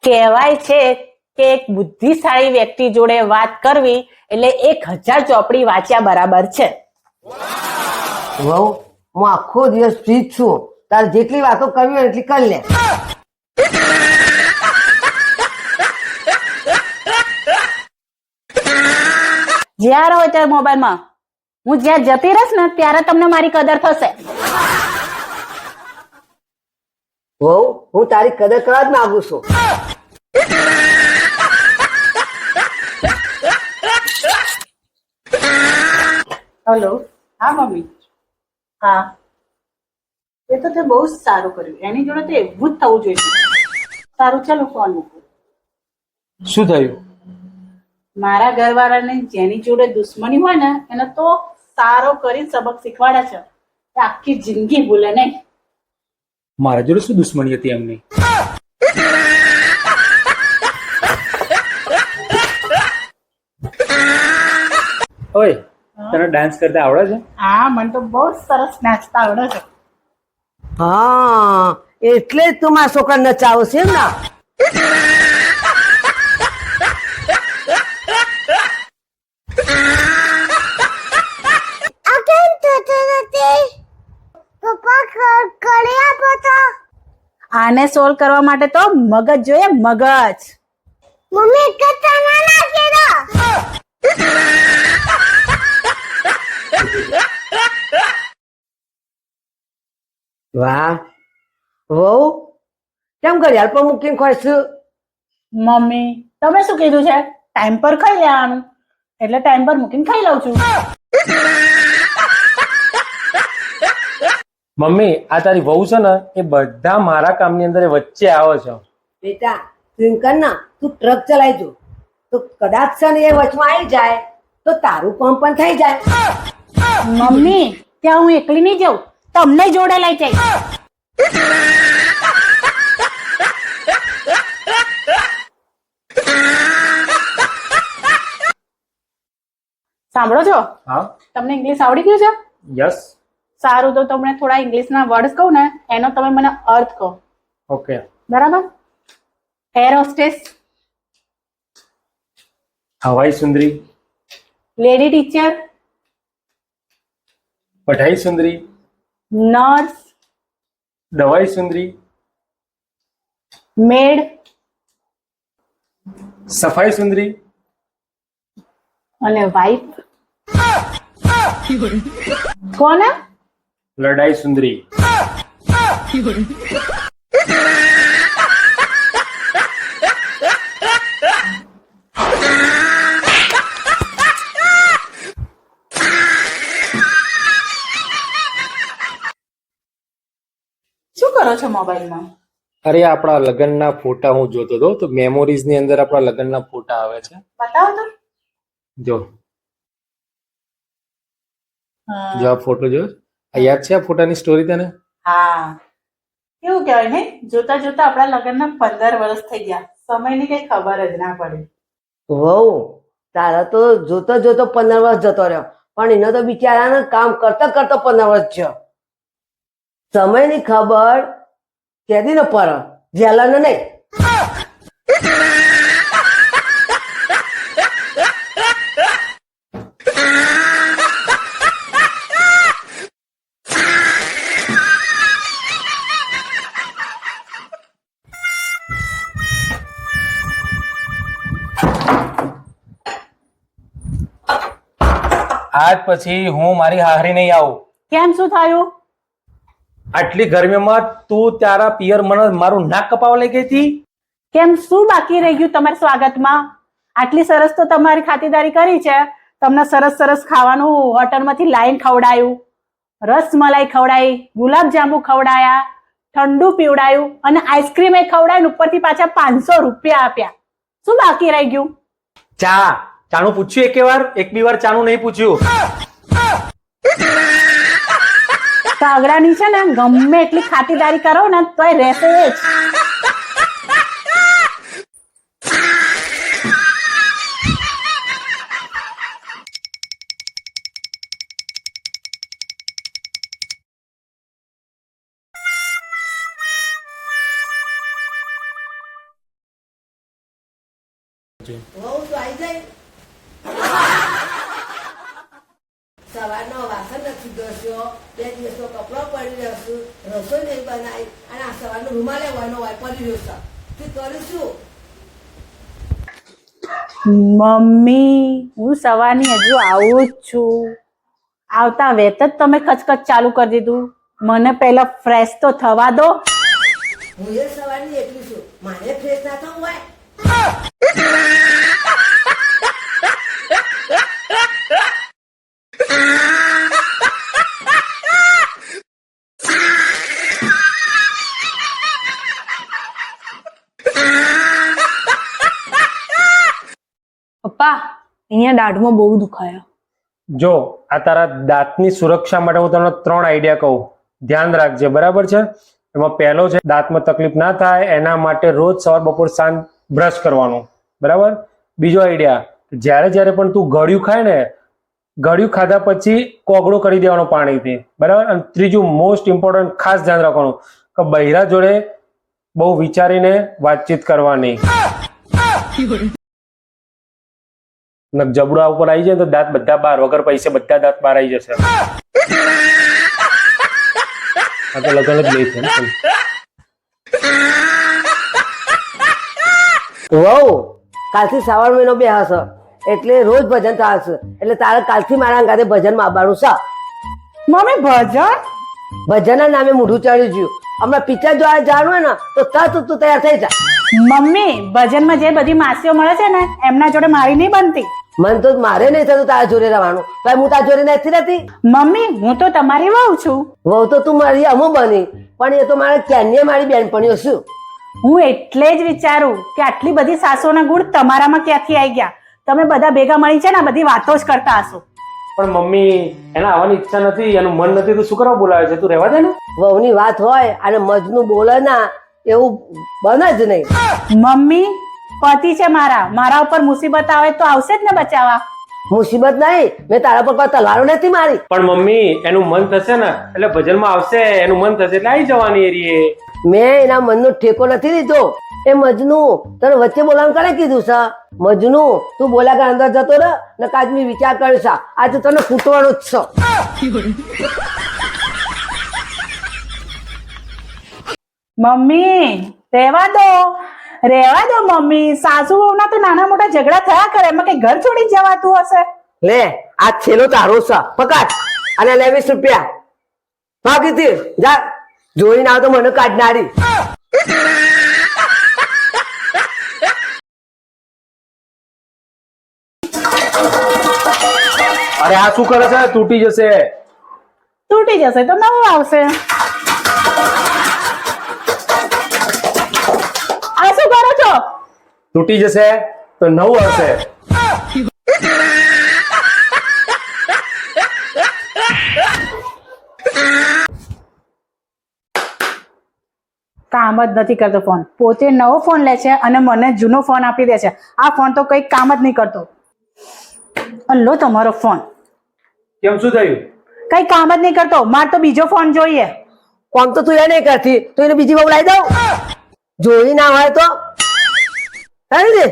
કહેવાય છે કે એક બુદ્ધિશાળી વ્યક્તિ જોડે વાત કરવી એટલે 1000 ચોપડી વાંચ્યા બરાબર છે. વહુ, હું આખો દિવસ ફ્રી જ છું. તારે જેટલી વાતો કરવી હોય એટલી કરી લે. જ્યારે હોય ત્યારે મોબાઈલમાં. હું જ્યાં જતી રહીશ ને ત્યારે તમને મારી કદર થશે. વહુ, હું તારી કદર કરવા જ માંગુ છું. હેલો. હા મમ્મી. હા, એ તો તે બહુ જ સારું કર્યું. એની જોડે તો એવું જ થવું જોઈએ. સારું, ચાલો ફોન મૂકો. શું થયું? મારા ઘરવાળાને જેની જોડે દુશ્મની હોય ને એને તો સારો કરી સબક શીખવાડે છે. એ આખી જિંદગી ભૂલે નહીં. મારા જોડે શું દુશ્મની હતી એમની? ઓય, તને ડાન્સ કરતા આવડે છે? હા, મને તો બહુ સરસ નાચતા આવડે છે. હા, એટલે જ તું મારા છોકરા નચાવો છે ને. આને સોલ્વ કરવા માટે તો મગજ જોઈએ, મગજ. મમ્મી કચરા ના કેરા. વાહ વહુ, કેમ ઘડિયાળ પર મૂકીને ખોઈશ? મમ્મી, તમે શું કીધું છે? ટાઈમ પર ખાઈ લેવાનું. એટલે ટાઈમ પર મૂકીને ખાઈ લઉં છું. મમ્મી, આ તારી વહુ છે ને એ બધા મારા કામની અંદર એ વચ્ચે આવે છે. બેટા ટ્વિંકલ ના, તું ટ્રક ચલાવી જો તો કદાચ છે ને એ વચમાં આવી જાય તો તારું કામ પણ થઈ જાય. મમ્મી, ત્યાં હું એકલી નહીં જાઉં, તમને જોડે લઈ જઈશ. સાંભળો છો? હા. તમને ઇંગ્લિશ આવડી ગયું છે? યસ. સારું, તો તમને થોડા ઇંગ્લિશના વર્ડ્સ કહું ને એનો તમે મને અર્થ કહો. ઓકે. બરાબર? એર હોસ્ટેસ, હવાઈ સુંદરી, લેડી ટીચર, પઢાઈ સુંદરી, નર્સ, દવાઈ સુંદરી, મેડ સફાઈ સુંદરી, અને વાઇફ. કોને? લડાઈ સુંદરી. શું કરો છો મોબાઈલમાં? અરે, આપણા લગ્નના ફોટા હું જોતો હતો તો મેમોરીઝ ની અંદર આપણા લગ્નના ફોટા આવે છે. બતાવો તો. જો હા. જો આ ફોટો જો. આ યાદ છે આ ફોટાની સ્ટોરી તને? હા, કેવું કહેવાય ને, જોતા જોતા આપણા લગ્નના 15 વર્ષ થઈ ગયા. સમયની કઈ ખબર જ ના પડી. વહુ, તારા તો જોતો જોતો 15 વર્ષ જતો રહ્યો, પણ એનો તો બિચારાને કામ કરતા કરતા 15 વર્ષ થયો. સમયની ખબર કેદી ન પડે, જેલાને નહીં. આજ પછી હું મારી હાહરી નહીં આવું. કેમ, શું થયું? આટલી ગરમીમાં તું તારા પિયર મને મારું નાક કપાવા લઈ ગઈ હતી. કેમ, શું બાકી રહી ગયું તમારા સ્વાગતમાં? આટલી સરસ તો તમારી ખાતરદારી કરી છે. તમને સરસ સરસ ખાવાનું હોટલમાંથી લાઈન ખવડાયું, રસમલાઈ ખવડાવી, ગુલાબજાંબુ ખવડાયા, ઠંડુ પીવડાયું અને આઈસ્ક્રીમ એ ખવડાવીને ઉપરથી પાછા 500 રૂપિયા આપ્યા. શું બાકી રહી ગયું? ચાનું પૂછ્યું? એક બી વાર ચાનું નહીં પૂછ્યું. કાગડાની છે ને ગમે એટલી ખાતરદારી કરો ને તોય રહેશે જ. વહુ તો આવી જાય. સવારનો વાસણ નથી ઘસ્યો, 2 દિવસનો કપડો પડી રહ્યો, રસોઈ નહીં બનાવી અને આ સવારનો રૂમાલ લેવાનો હોય પડી રહ્યો છે. તું કરીશું? મમ્મી હું સવારની હજુ આવું જ છું. આવતા વેત જ તમે કચકચ ચાલુ કરી દીધું. મને પહેલા ફ્રેશ તો થવા દો. હું એ સવારની એકલી છું, મારે ફ્રેશ ના થવું હોય? પપ્પા અહીંયા દાઢમાં બહુ દુખાયા. જો આ તારા દાંતની સુરક્ષા માટે હું તમને 3 આઈડિયા કહું, ધ્યાન રાખજે, બરાબર છે? એમાં પહેલો છે, દાંતમાં તકલીફ ના થાય એના માટે રોજ સવાર બપોર સાંજ બ્રશ કરવાનું, બરાબર? બીજો આઈડિયા, જ્યારે જ્યારે પણ તું ગળ્યું ખાય ને, ગળ્યું ખાધા પછી કોગળો કરી દેવાનો પાણીથી, બરાબર? અને ત્રીજું મોસ્ટ ઇમ્પોર્ટન્ટ ખાસ ધ્યાન રાખવાનું કે બૈરા જોડે બહુ વિચારીને વાતચીત કરવાની. જબડા ઉપર આવી જાય તો દાંત બધા બહાર, વગર પૈસે બધા દાંત બહાર આવી જશે. આ તો લગન જ નહીં છે ને. વહુ કાલથી શ્રાવણ મહિનો બેહશે એટલે રોજ ભજન થશે, એટલે તારે કાલથી મારા ગાતે ભજનમાં આવવાનું છે. મમ્મી ભજન? ભજનના નામે મોઢું ચડી ગયું. હમણાં પિક્ચર જોવા જવાનું હોય ને તો તરત તું તૈયાર થઈ જા. મમ્મી ભજનમાં જે બધી માસીઓ મળે છે ને એમના જોડે મારી નહીં બનતી. મન તો મારે નહીં થતું તારા જોડે રહેવાનું, તો હું તારા જોડે નથી રહેતી. મમ્મી હું તો તમારી વહુ છું. વહુ તો તું મારી અમુ બની, પણ એ તો મારે ક્યાંની મારી બેનપણીઓ શું. હું એટલે જ વિચારું કે આટલી બધી સાસુના ગુણ તમારામાં ક્યાંથી આવી ગયા. તમે બધા ભેગા મળી છે ને બધી વાતો જ કરતા હશો. પણ મમ્મી એના આવવાની ઈચ્છા નથી, એનું મન નથી, તો શું કરવા બોલાવે છે? તું રહેવા દે ને. વહુની વાત હોય અને મજનું બોલે ના એવું બને જ નહીં. મમ્મી પતિ છે મારા, મારા ઉપર મુસીબત આવે તો આવશે જ ને બચાવવા. મુસીબત નહીં, મેં તારા પર કોઈ તલવારો નથી મારી. પણ મમ્મી એનું મન થશે ને એટલે ભજનમાં આવશે, એનું મન થશે એટલે આવી જવાની એરીએ. મેં એના મનનો ઠેકો નથી લીધો. એ મજનુ તને વચ્ચે બોલાવાનું કરે કીધું છે? મજનુ તું બોલ્યા કે અંદર જતો રહે ને કાજ મેં વિચાર કર્યો છે, આજે તને ફૂટવાનો જ છે. મમ્મી રહેવા દો મમ્મી. સાસુ વહુના તો નાના મોટા ઝઘડા થયા કરે, એમાં કઈ ઘર છોડી જવાતું હશે? લે આ છેલ્લો તારો છે, પકડ અને લે 20 રૂપિયા. ભાગીતી જા, જોઈને આવ તો મને કાઢનારી. અરે આ શું કરે છે? તૂટી જશે. તૂટી જશે તો નવું આવશે. આ શું કરો છો? તૂટી જશે તો નવું આવશે. કામ જ નથી કરતો ફોન. પોતે નવો ફોન લે છે અને મને જૂનો ફોન આપી દે છે. આ ફોન તો કઈ કામ જ નહીં કરતો. લો તમારો ફોન. કેમ, શું થયું? કઈ કામ જ નહીં કરતો. મારે તો બીજો ફોન જોઈએ. કોમ તો તું એ નહીં કરતી, તો એને બીજી બહુ લાવી દઉં. જોઈ ના હોય તો કરી દે.